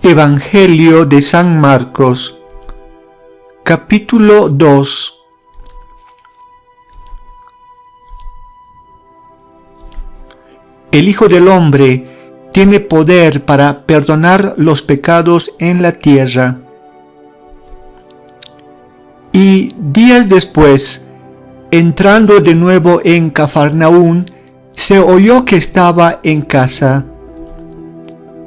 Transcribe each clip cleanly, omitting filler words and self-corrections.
Evangelio de San Marcos, capítulo 2. El Hijo del Hombre tiene poder para perdonar los pecados en la tierra. Y días después, entrando de nuevo en Cafarnaún, se oyó que estaba en casa.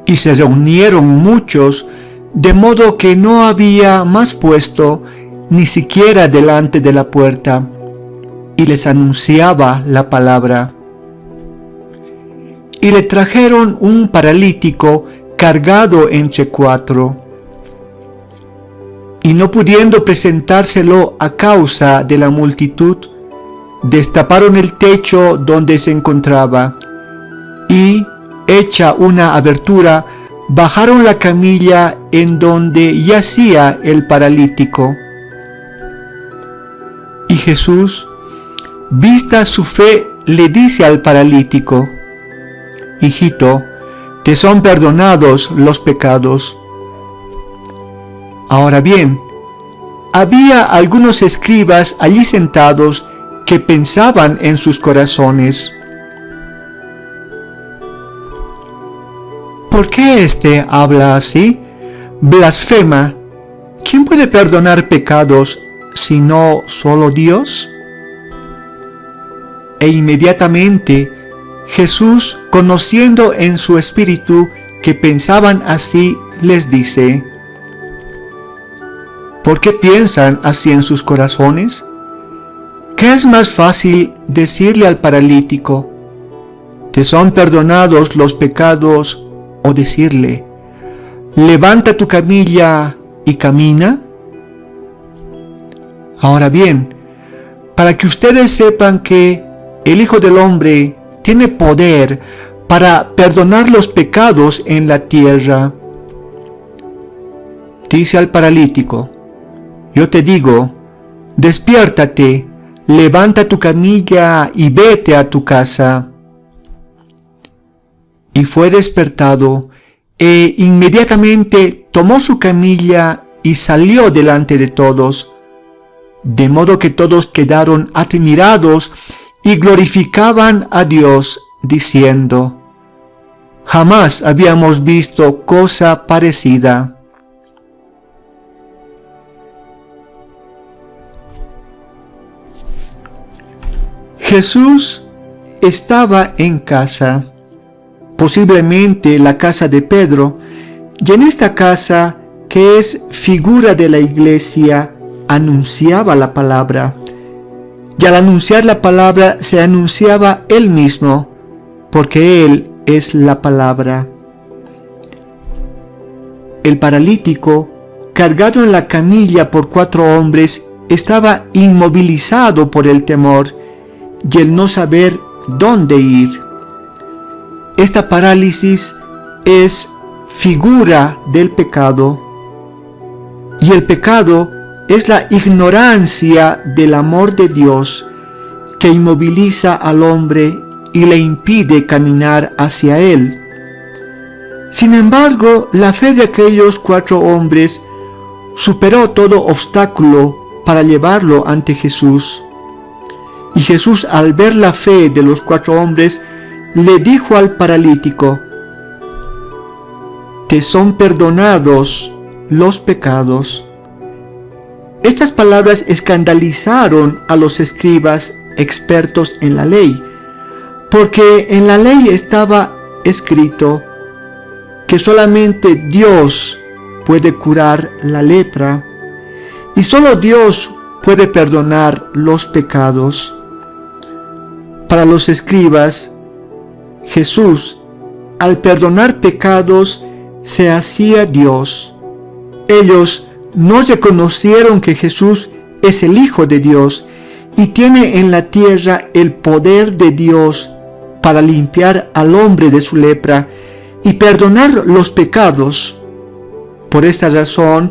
Y se reunieron muchos, de modo que no había más puesto ni siquiera delante de la puerta, y les anunciaba la palabra. Y le trajeron un paralítico cargado entre 4. Y no pudiendo presentárselo a causa de la multitud, destaparon el techo donde se encontraba, y hecha una abertura, bajaron la camilla en donde yacía el paralítico. Y Jesús, vista su fe, le dice al paralítico: Hijito, te son perdonados los pecados. Ahora bien, había algunos escribas allí sentados que pensaban en sus corazones: ¿por qué éste habla así? Blasfema. ¿Quién puede perdonar pecados sino solo Dios? E inmediatamente Jesús, conociendo en su espíritu que pensaban así, les dice: ¿por qué piensan así en sus corazones? ¿Qué es más fácil decirle al paralítico: te son perdonados los pecados, o decirle: levanta tu camilla y camina? Ahora bien, para que ustedes sepan que el Hijo del Hombre tiene poder para perdonar los pecados en la tierra, dice al paralítico: yo te digo, despiértate, levanta tu camilla y vete a tu casa. Y fue despertado, e inmediatamente tomó su camilla y salió delante de todos, de modo que todos quedaron admirados y glorificaban a Dios, diciendo: jamás habíamos visto cosa parecida. Jesús estaba en casa, posiblemente la casa de Pedro, y en esta casa, que es figura de la iglesia, anunciaba la palabra. Y al anunciar la palabra se anunciaba él mismo, porque él es la palabra. El paralítico, cargado en la camilla por 4 hombres, estaba inmovilizado por el temor y el no saber dónde ir. Esta parálisis es figura del pecado, y el pecado es la ignorancia del amor de Dios que inmoviliza al hombre y le impide caminar hacia Él. Sin embargo, la fe de aquellos 4 hombres superó todo obstáculo para llevarlo ante Jesús. Y Jesús, al ver la fe de los 4 hombres, le dijo al paralítico: te son perdonados los pecados. Estas palabras escandalizaron a los escribas expertos en la ley, porque en la ley estaba escrito que solamente Dios puede curar la lepra, y solo Dios puede perdonar los pecados. Para los escribas, Jesús, al perdonar pecados, se hacía Dios. Ellos no reconocieron que Jesús es el Hijo de Dios y tiene en la tierra el poder de Dios para limpiar al hombre de su lepra y perdonar los pecados. Por esta razón,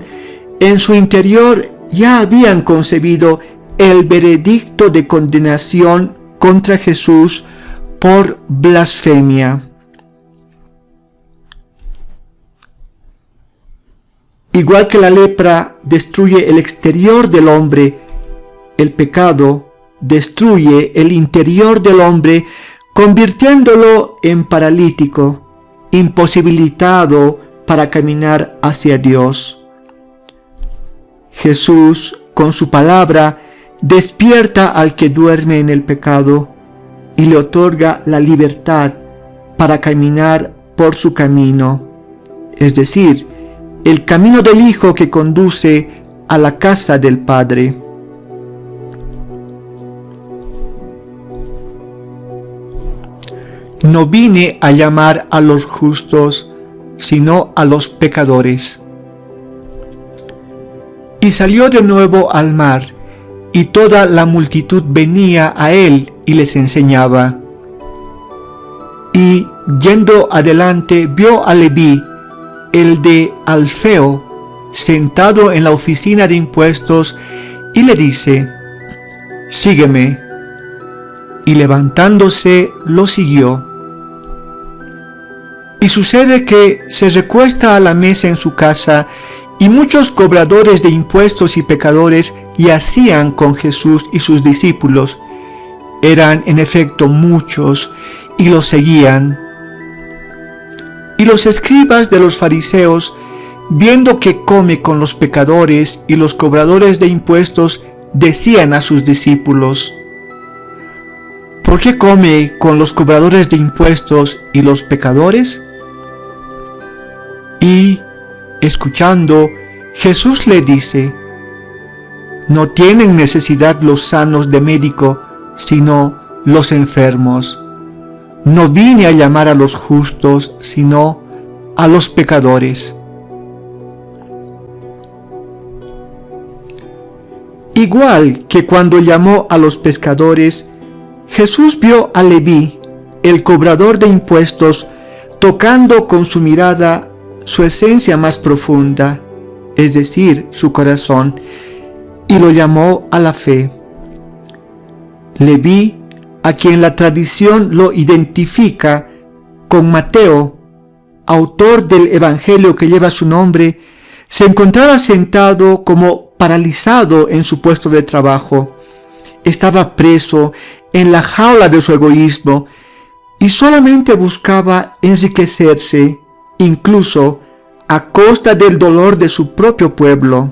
en su interior ya habían concebido el veredicto de condenación contra Jesús por blasfemia. Igual que la lepra destruye el exterior del hombre, el pecado destruye el interior del hombre, convirtiéndolo en paralítico, imposibilitado para caminar hacia Dios. Jesús, con su palabra, despierta al que duerme en el pecado y le otorga la libertad para caminar por su camino, es decir, el camino del Hijo que conduce a la casa del Padre. No vine a llamar a los justos, sino a los pecadores. Y salió de nuevo al mar, y toda la multitud venía a él y les enseñaba. Y yendo adelante vio a Leví, el de Alfeo, sentado en la oficina de impuestos, y le dice: «Sígueme». Y levantándose lo siguió. Y sucede que se recuesta a la mesa en su casa, y muchos cobradores de impuestos y pecadores yacían con Jesús y sus discípulos. Eran en efecto muchos, y los seguían. Y los escribas de los fariseos, viendo que come con los pecadores y los cobradores de impuestos, decían a sus discípulos: ¿por qué come con los cobradores de impuestos y los pecadores? Y, escuchando, Jesús le dice: no tienen necesidad los sanos de médico, sino los enfermos. No vine a llamar a los justos, sino a los pecadores. Igual que cuando llamó a los pescadores, Jesús vio a Leví, el cobrador de impuestos, tocando con su mirada su esencia más profunda, es decir, su corazón, y lo llamó a la fe. Leví, a quien la tradición lo identifica con Mateo, autor del Evangelio que lleva su nombre, se encontraba sentado como paralizado en su puesto de trabajo. Estaba preso en la jaula de su egoísmo y solamente buscaba enriquecerse, incluso a costa del dolor de su propio pueblo.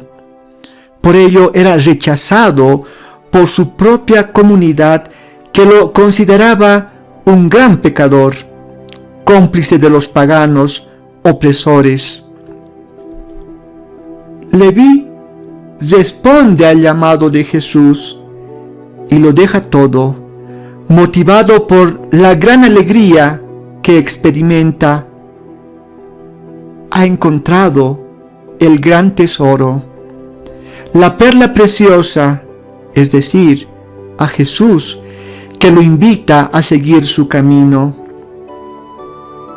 Por ello era rechazado por su propia comunidad, que lo consideraba un gran pecador, cómplice de los paganos, opresores. Leví responde al llamado de Jesús y lo deja todo, motivado por la gran alegría que experimenta. Ha encontrado el gran tesoro, la perla preciosa, es decir, a Jesús, que lo invita a seguir su camino.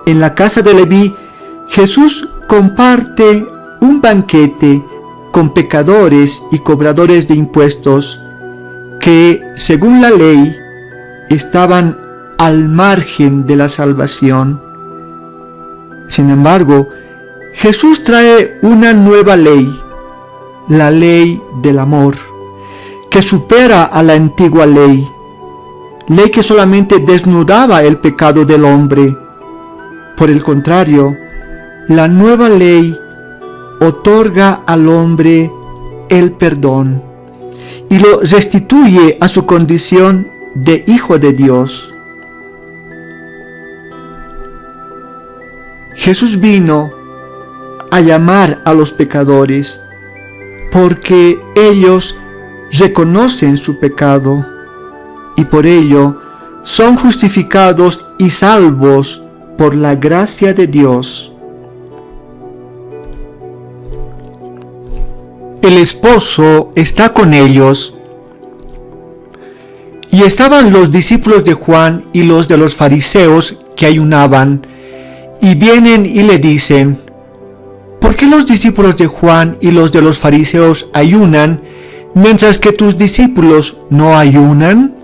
En la casa de Leví, Jesús comparte un banquete con pecadores y cobradores de impuestos que, según la ley, estaban al margen de la salvación. Sin embargo, Jesús trae una nueva ley, la ley del amor, que supera a la antigua ley que solamente desnudaba el pecado del hombre. Por el contrario, la nueva ley otorga al hombre el perdón y lo restituye a su condición de hijo de Dios. Jesús vino a llamar a los pecadores porque ellos reconocen su pecado y por ello son justificados y salvos por la gracia de Dios. El esposo está con ellos Y estaban los discípulos de Juan y los de los fariseos que ayunaban, y vienen y le dicen: ¿por qué los discípulos de Juan y los de los fariseos ayunan, mientras que tus discípulos no ayunan?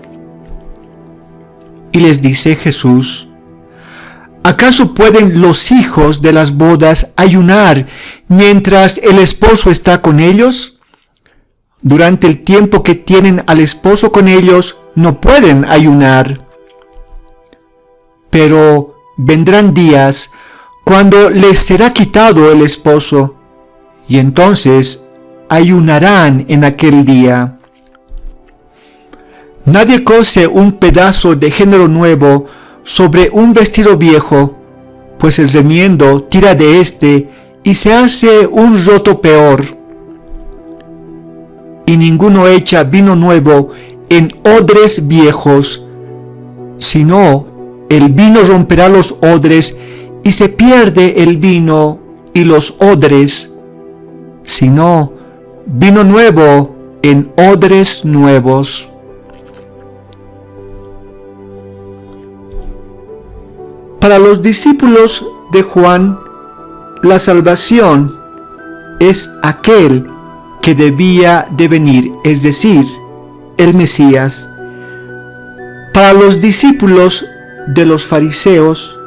Y les dice Jesús: ¿acaso pueden los hijos de las bodas ayunar mientras el esposo está con ellos? Durante el tiempo que tienen al esposo con ellos, no pueden ayunar. Pero vendrán días cuando les será quitado el esposo, y entonces ayunarán en aquel día. Nadie cose un pedazo de género nuevo sobre un vestido viejo, pues el remiendo tira de éste y se hace un roto peor. Y ninguno echa vino nuevo en odres viejos, sino el vino romperá los odres y se pierde el vino y los odres, sino vino nuevo en odres nuevos. Para los discípulos de Juan, la salvación es aquel que debía de venir, es decir, el Mesías. Para los discípulos de los fariseos,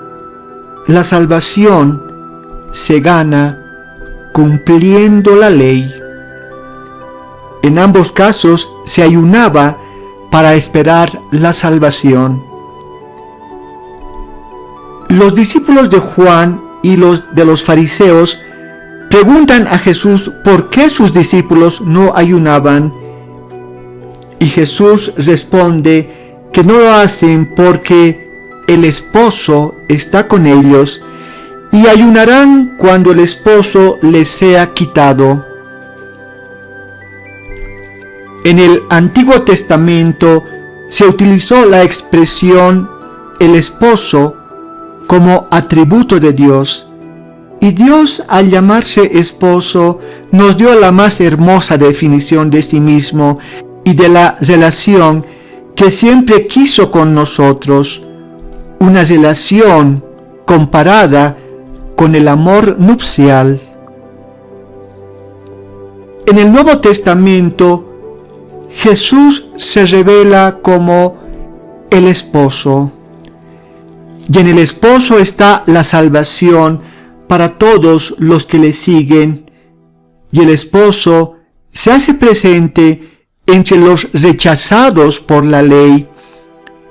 la salvación se gana cumpliendo la ley. En ambos casos se ayunaba para esperar la salvación. Los discípulos de Juan y los de los fariseos preguntan a Jesús por qué sus discípulos no ayunaban. Y Jesús responde que no lo hacen porque el esposo está con ellos, y ayunarán cuando el esposo les sea quitado. En el Antiguo Testamento se utilizó la expresión el esposo como atributo de Dios, y Dios, al llamarse esposo, nos dio la más hermosa definición de sí mismo y de la relación que siempre quiso con nosotros, una relación comparada con el amor nupcial. En el Nuevo Testamento, Jesús se revela como el esposo, y en el esposo está la salvación para todos los que le siguen, y el esposo se hace presente entre los rechazados por la ley,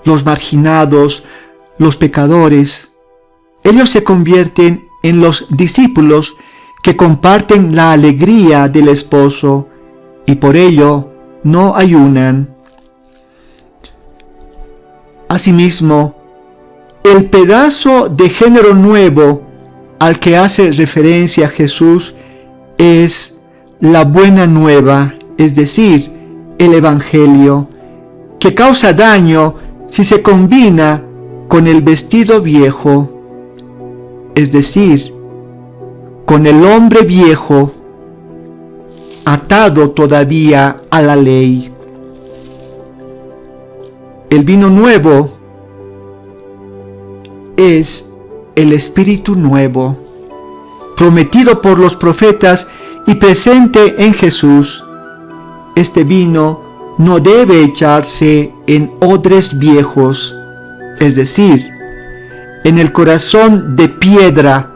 los marginados, los pecadores. Ellos se convierten en los discípulos que comparten la alegría del esposo, y por ello no ayunan. Asimismo, el pedazo de género nuevo al que hace referencia Jesús es la buena nueva, es decir, el Evangelio, que causa daño si se combina con el vestido viejo, es decir, con el hombre viejo atado todavía a la ley. El vino nuevo es el Espíritu nuevo, prometido por los profetas y presente en Jesús. Este vino no debe echarse en odres viejos, es decir, en el corazón de piedra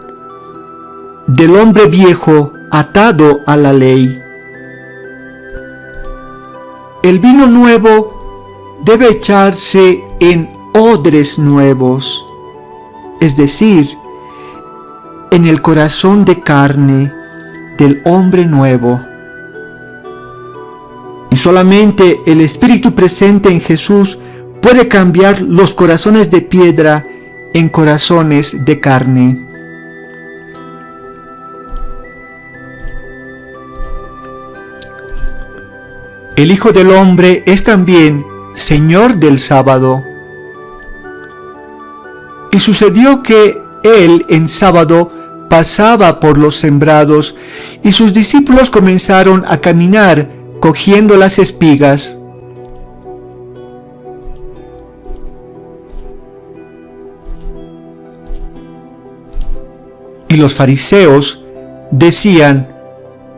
del hombre viejo atado a la ley. El vino nuevo debe echarse en odres nuevos, es decir, en el corazón de carne del hombre nuevo. Y solamente el Espíritu presente en Jesús puede cambiar los corazones de piedra en corazones de carne. El Hijo del Hombre es también Señor del sábado. Y sucedió que él en sábado pasaba por los sembrados, y sus discípulos comenzaron a caminar cogiendo las espigas. Y los fariseos decían: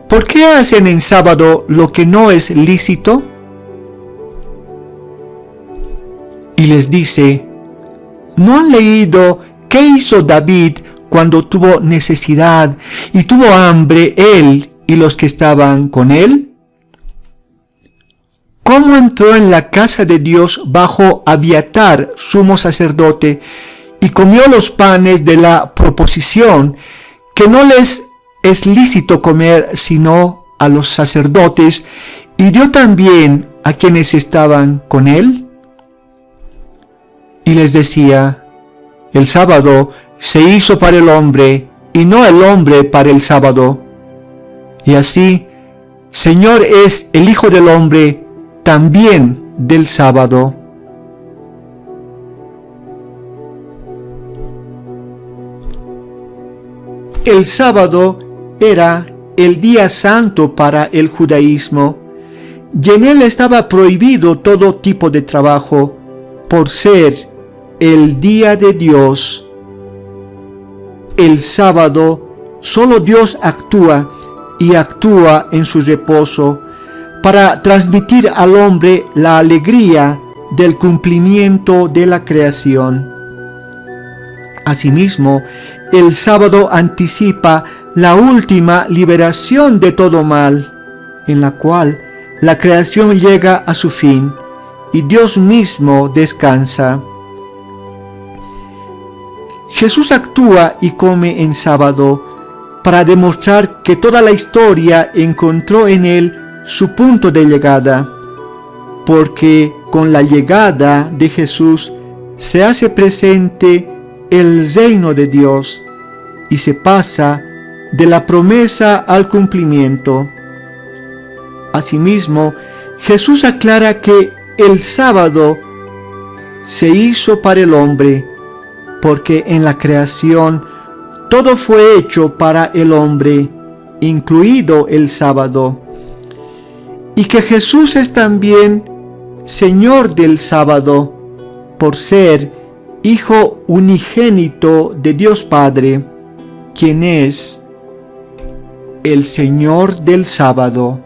¿por qué hacen en sábado lo que no es lícito? Y les dice: ¿no han leído qué hizo David cuando tuvo necesidad y tuvo hambre él y los que estaban con él? ¿Cómo entró en la casa de Dios bajo Abiatar, sumo sacerdote, y comió los panes de la proposición, que no les es lícito comer sino a los sacerdotes, y dio también a quienes estaban con él? Y les decía: el sábado se hizo para el hombre, y no el hombre para el sábado. Y así, Señor es el Hijo del Hombre también del sábado. El sábado era el día santo para el judaísmo, y en él estaba prohibido todo tipo de trabajo, por ser el día de Dios. El sábado solo Dios actúa, y actúa en su reposo, para transmitir al hombre la alegría del cumplimiento de la creación. Asimismo, el sábado anticipa la última liberación de todo mal, en la cual la creación llega a su fin y Dios mismo descansa. Jesús actúa y come en sábado para demostrar que toda la historia encontró en él su punto de llegada, porque con la llegada de Jesús se hace presente el reino de Dios y se pasa de la promesa al cumplimiento. Asimismo, Jesús aclara que el sábado se hizo para el hombre, porque en la creación todo fue hecho para el hombre, incluido el sábado, y que Jesús es también Señor del sábado, por ser Hijo unigénito de Dios Padre, quien es el Señor del sábado.